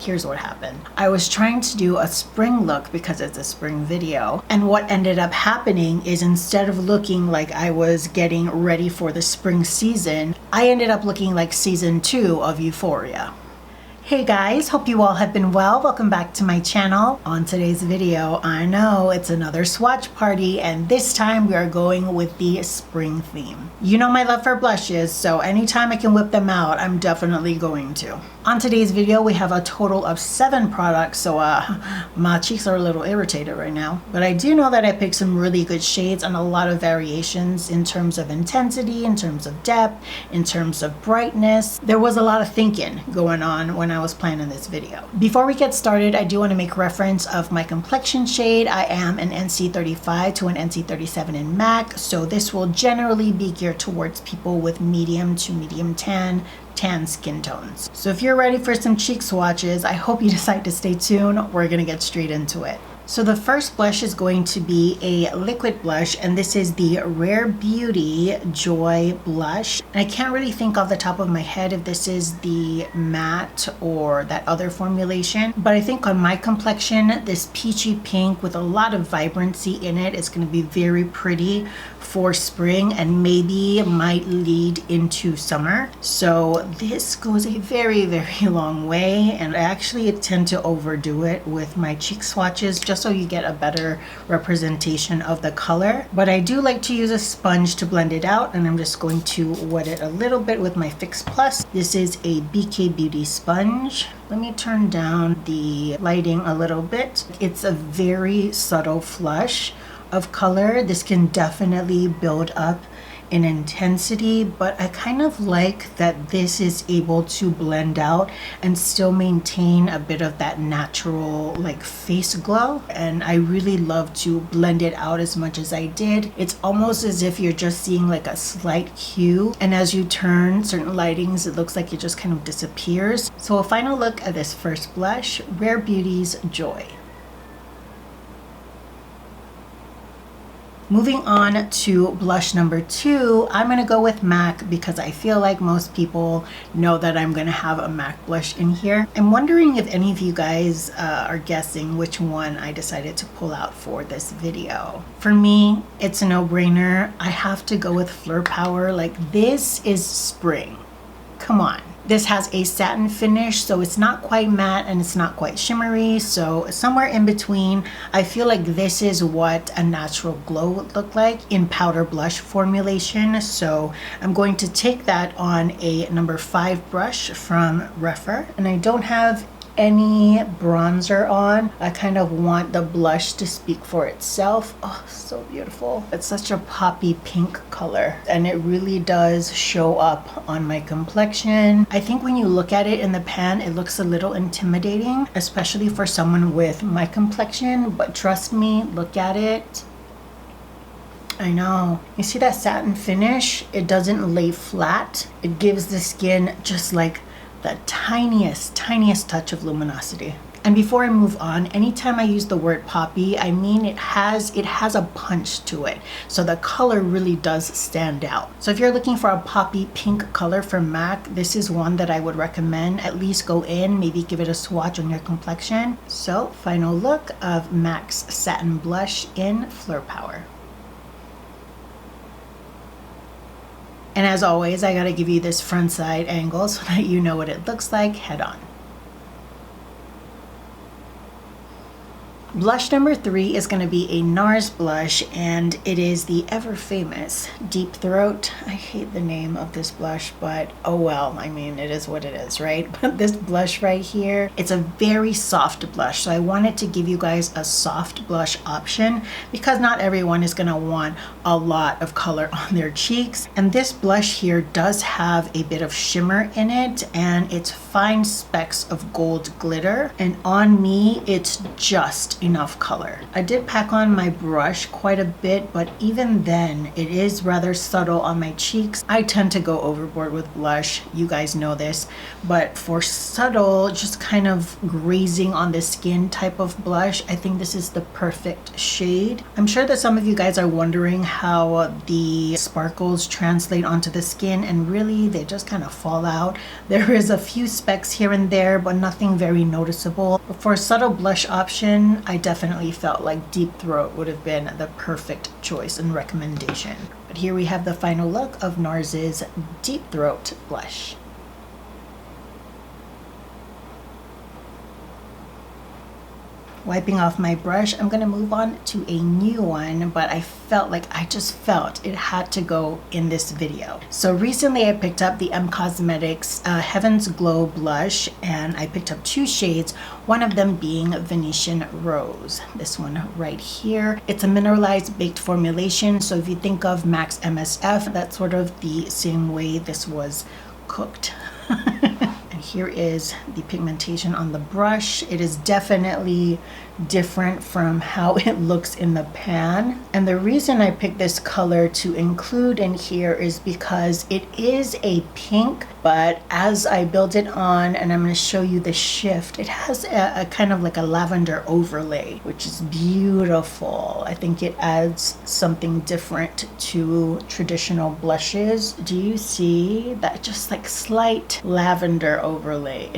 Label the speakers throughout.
Speaker 1: Here's what happened. I was trying to do a spring look because it's a spring video, and what ended up happening is instead of looking like I was getting ready for the spring season, I ended up looking like season 2 of Euphoria. Hey guys, hope you all have been well. Welcome back to my channel. On today's video, I know it's another swatch party, and this time we are going with the spring theme. You know my love for blushes, so anytime I can whip them out, I'm definitely going to. On today's video, we have a total of 7 products, so my cheeks are a little irritated right now. But I do know that I picked some really good shades and a lot of variations in terms of intensity, in terms of depth, in terms of brightness. There was a lot of thinking going on when I was planning this video. Before we get started, I do want to make reference of my complexion shade. I am an NC35 to an NC37 in MAC, so this will generally be geared towards people with medium to medium tan skin tones. So if you're ready for some cheek swatches, I hope you decide to stay tuned. We're gonna get straight into it. So the first blush is going to be a liquid blush, and this is the Rare Beauty Joy blush. And I can't really think off the top of my head if this is the matte or that other formulation, but I think on my complexion, this peachy pink with a lot of vibrancy in it is going to be very pretty for spring and maybe might lead into summer. So this goes a very, very long way, and I actually tend to overdo it with my cheek swatches just so you get a better representation of the color. But I do like to use a sponge to blend it out, and I'm just going to wet it a little bit with my Fix Plus. This is a BK Beauty sponge. Let me turn down the lighting a little bit. It's a very subtle flush of color. This can definitely build up in intensity, but I kind of like that this is able to blend out and still maintain a bit of that natural like face glow. And I really love to blend it out as much as I did. It's almost as if you're just seeing like a slight hue, and as you turn certain lightings, it looks like it just kind of disappears. So a final look at this first blush, Rare Beauty's Joy. Moving on to blush number 2, I'm going to go with MAC because I feel like most people know that I'm going to have a MAC blush in here. I'm wondering if any of you guys are guessing which one I decided to pull out for this video. For me, it's a no-brainer. I have to go with Fleur Power. Like, this is spring. Come on. This has a satin finish, so it's not quite matte and it's not quite shimmery, so somewhere in between. I feel like this is what a natural glow would look like in powder blush formulation, so I'm going to take that on a number 5 brush from Refer. And I don't have any bronzer on. I kind of want the blush to speak for itself. Oh, so beautiful. It's such a poppy pink color, and it really does show up on my complexion. I think when you look at it in the pan, it looks a little intimidating, especially for someone with my complexion, but trust me, look at it. I know. You see that satin finish? It doesn't lay flat. It gives the skin just like the tiniest touch of luminosity. And before I move on, anytime I use the word poppy, I mean it has a punch to it. So the color really does stand out. So if you're looking for a poppy pink color from MAC, this is one that I would recommend. At least go in, maybe give it a swatch on your complexion. So final look of MAC's Satin Blush in Fleur Power. And as always, I gotta give you this front side angle so that you know what it looks like head on. Blush number 3 is going to be a NARS blush, and it is the ever famous Deep Throat. I hate the name of this blush, but oh well, I mean, it is what it is, right? But this blush right here, it's a very soft blush, so I wanted to give you guys a soft blush option because not everyone is going to want a lot of color on their cheeks. And this blush here does have a bit of shimmer in it, and it's fine specks of gold glitter, and on me it's just just enough color. I did pack on my brush quite a bit, but even then it is rather subtle on my cheeks. I tend to go overboard with blush, you guys know this, but for subtle, just kind of grazing on the skin type of blush, I think this is the perfect shade. I'm sure that some of you guys are wondering how the sparkles translate onto the skin, and really they just kind of fall out. There is a few specks here and there, but nothing very noticeable. But for a subtle blush option, I definitely felt like Deep Throat would have been the perfect choice and recommendation. But here we have the final look of NARS's Deep Throat blush. Wiping off my brush, I'm gonna move on to a new one, but I just felt it had to go in this video. So recently I picked up the Cosmetics Heaven's Glow blush, and I picked up 2 shades, one of them being Venetian Rose. This one right here. It's a mineralized baked formulation, so if you think of Max MSF, that's sort of the same way this was cooked. Here is the pigmentation on the brush. It is definitely different from how it looks in the pan. And the reason I picked this color to include in here is because it is a pink, but as I build it on, and I'm going to show you the shift, it has a kind of like a lavender overlay, which is beautiful. I think it adds something different to traditional blushes. Do you see that just like slight lavender overlay?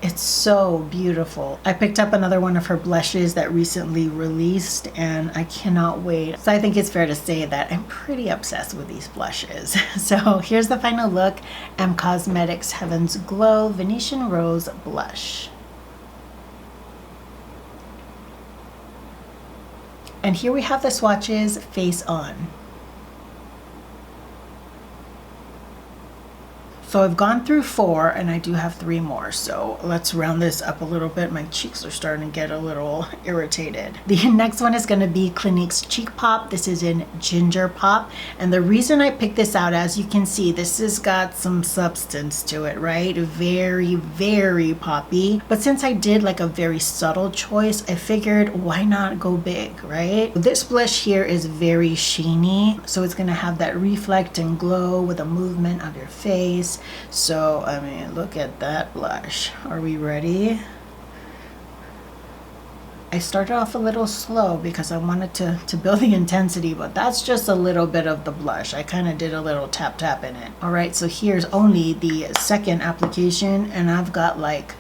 Speaker 1: It's so beautiful. I picked up another one of her blushes that recently released, and I cannot wait. So I think it's fair to say that I'm pretty obsessed with these blushes. So here's the final look. Cosmetics Heaven's Glow Venetian Rose blush. And here we have the swatches face on. So I've gone through 4 and I do have 3 more. So let's round this up a little bit. My cheeks are starting to get a little irritated. The next one is going to be Clinique's Cheek Pop. This is in Ginger Pop. And the reason I picked this out, as you can see, this has got some substance to it, right? Very, very poppy. But since I did like a very subtle choice, I figured why not go big, right? This blush here is very sheeny. So it's going to have that reflect and glow with a movement of your face. So, I mean, look at that blush. Are we ready? I started off a little slow because I wanted to build the intensity, but that's just a little bit of the blush. I kind of did a little tap in it. All right, so here's only the second application, and I've got like,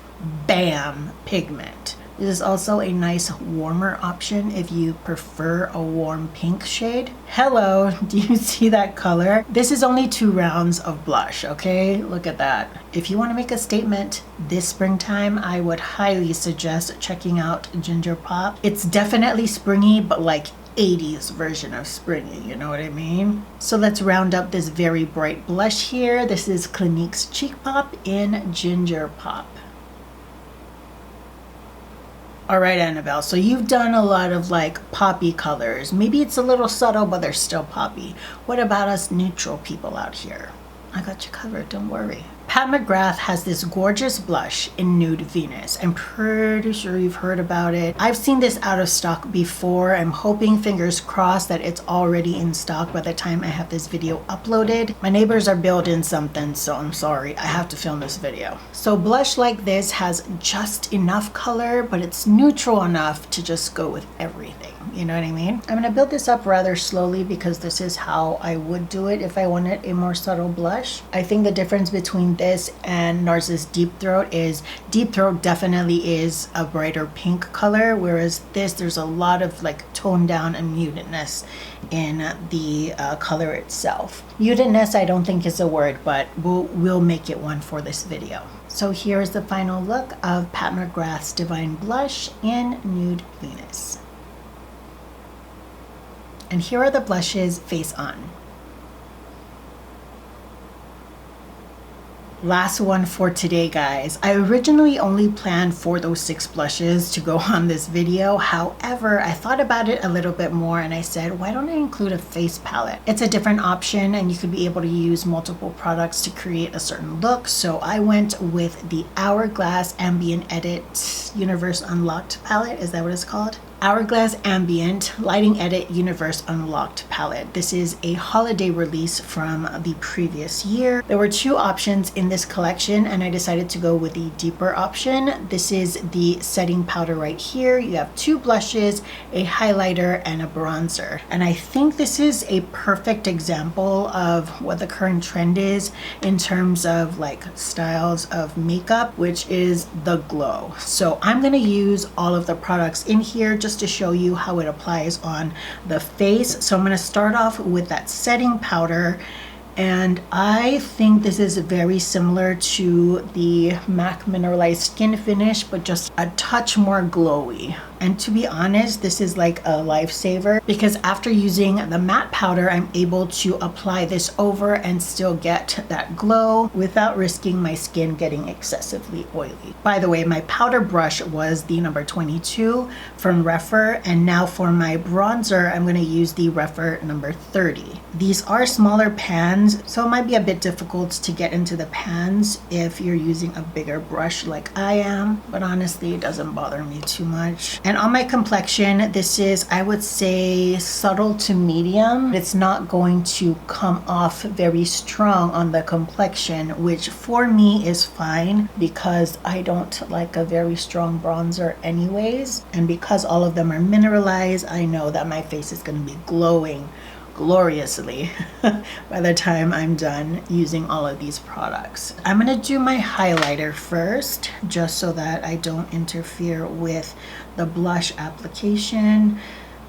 Speaker 1: bam, pigment. This is also a nice warmer option if you prefer a warm pink shade. Hello, do you see that color? This is only 2 rounds of blush, okay? Look at that. If you want to make a statement this springtime, I would highly suggest checking out Ginger Pop. It's definitely springy, but like 80s version of springy, you know what I mean? So let's round up this very bright blush here. This is Clinique's Cheek Pop in Ginger Pop. All right, Annabelle, so you've done a lot of like poppy colors. Maybe it's a little subtle, but they're still poppy. What about us neutral people out here? I got you covered, don't worry. Pat McGrath has this gorgeous blush in Nude Venus. I'm pretty sure you've heard about it. I've seen this out of stock before. I'm hoping, fingers crossed, that it's already in stock by the time I have this video uploaded. My neighbors are building something, so I'm sorry. I have to film this video. So blush like this has just enough color, but it's neutral enough to just go with everything. You know what I mean? I'm gonna build this up rather slowly because this is how I would do it if I wanted a more subtle blush. I think the difference between this and NARS's Deep Throat is Deep Throat definitely is a brighter pink color, whereas this, there's a lot of like tone down and mutedness in the color itself. Mutedness I don't think is a word, but we'll make it one for this video. So here is the final look of Pat McGrath's Divine Blush in Nude Venus. And here are the blushes face on. Last one for today, guys. I originally only planned for those 6 blushes to go on this video. However, I thought about it a little bit more and I said, why don't I include a face palette? It's a different option and you could be able to use multiple products to create a certain look. So I went with the Hourglass Ambient Edit Universe Unlocked palette. Is that what it's called? Hourglass Ambient Lighting Edit Universe Unlocked palette. This is a holiday release from the previous year. There were two options in this collection and I decided to go with the deeper option. This is the setting powder right here. You have two blushes, a highlighter, and a bronzer. And I think this is a perfect example of what the current trend is in terms of like styles of makeup, which is the glow. So I'm going to use all of the products in here just to show you how it applies on the face. So I'm going to start off with that setting powder, and I think this is very similar to the MAC Mineralized Skin Finish, but just a touch more glowy. And to be honest, this is like a lifesaver because after using the matte powder, I'm able to apply this over and still get that glow without risking my skin getting excessively oily. By the way, my powder brush was the number 22 from Refer, and now for my bronzer, I'm going to use the Refer number 30. These are smaller pans, so it might be a bit difficult to get into the pans if you're using a bigger brush like I am, but honestly, it doesn't bother me too much. And on my complexion, this is, I would say, subtle to medium. It's not going to come off very strong on the complexion, which for me is fine because I don't like a very strong bronzer anyways. And because all of them are mineralized, I know that my face is going to be glowing gloriously by the time I'm done using all of these products. I'm gonna do my highlighter first, just so that I don't interfere with the blush application.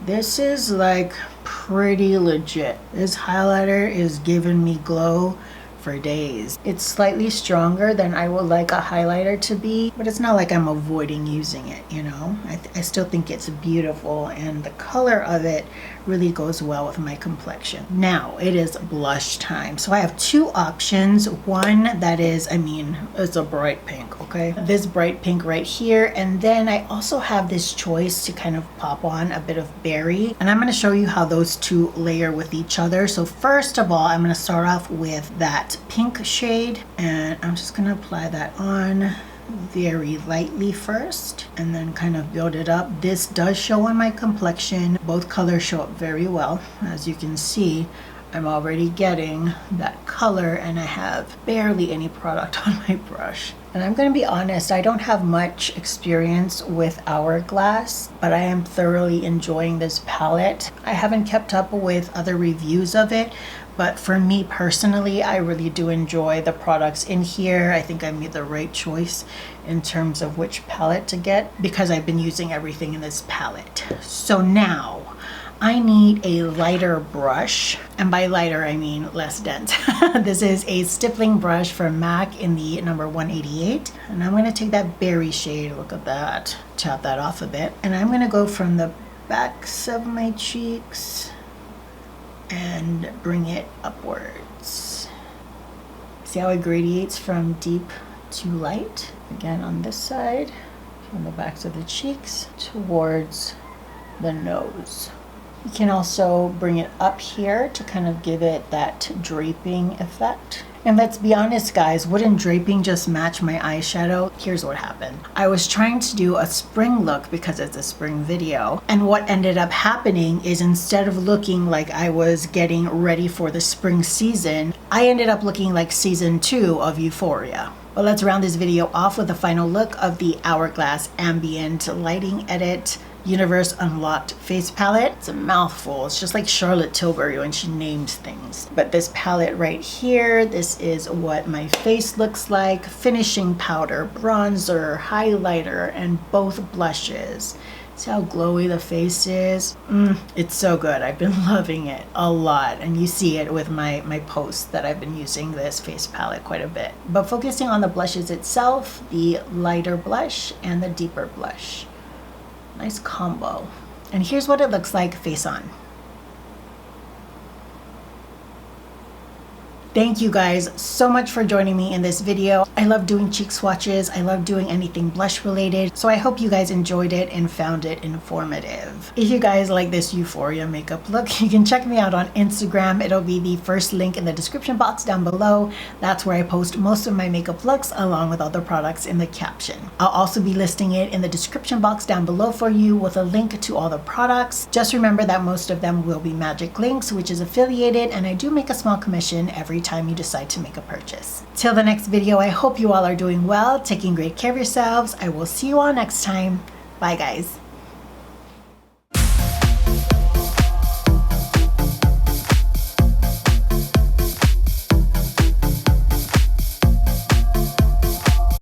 Speaker 1: This is like pretty legit. This highlighter is giving me glow for days. It's slightly stronger than I would like a highlighter to be, but it's not like I'm avoiding using it, you know? I still think it's beautiful and the color of it really goes well with my complexion. Now it is blush time. So I have two options. One that is, I mean, it's a bright pink, okay? This bright pink right here. And then I also have this choice to kind of pop on a bit of berry. And I'm gonna show you how those two layer with each other. So first of all, I'm gonna start off with that pink shade, and I'm just gonna apply that on very lightly first and then kind of build it up. This does show on my complexion. Both colors show up very well. As you can see, I'm already getting that color and I have barely any product on my brush. And I'm going to be honest, I don't have much experience with Hourglass, but I am thoroughly enjoying this palette. I haven't kept up with other reviews of it, but for me personally, I really do enjoy the products in here. I think I made the right choice in terms of which palette to get because I've been using everything in this palette. So now I need a lighter brush, and by lighter I mean less dense. This is a stippling brush from MAC in the number 188, and I'm going to take that berry shade, look at that, tap that off a bit, and I'm going to go from the backs of my cheeks and bring it upwards. See how it gradiates from deep to light? Again on this side, from the backs of the cheeks towards the nose. You can also bring it up here to kind of give it that draping effect. And let's be honest guys, wouldn't draping just match my eyeshadow? Here's what happened. I was trying to do a spring look because it's a spring video, and what ended up happening is instead of looking like I was getting ready for the spring season, I ended up looking like season 2 of Euphoria. But let's round this video off with a final look of the Hourglass Ambient Lighting Edit Universe Unlocked face palette. It's a mouthful. It's just like Charlotte Tilbury when she names things. But this palette right here, this is what my face looks like. Finishing powder, bronzer, highlighter, and both blushes. See how glowy the face is? It's so good. I've been loving it a lot, and you see it with my posts that I've been using this face palette quite a bit. But focusing on the blushes itself, the lighter blush and the deeper blush. Nice combo. And here's what it looks like face on. Thank you guys so much for joining me in this video. I love doing cheek swatches. I love doing anything blush related. So I hope you guys enjoyed it and found it informative. If you guys like this Euphoria makeup look, you can check me out on Instagram. It'll be the first link in the description box down below. That's where I post most of my makeup looks along with all the products in the caption. I'll also be listing it in the description box down below for you with a link to all the products. Just remember that most of them will be magic links, which is affiliated, and I do make a small commission every time you decide to make a purchase. Till the next video, I hope you all are doing well, taking great care of yourselves. I will see you all next time. Bye guys.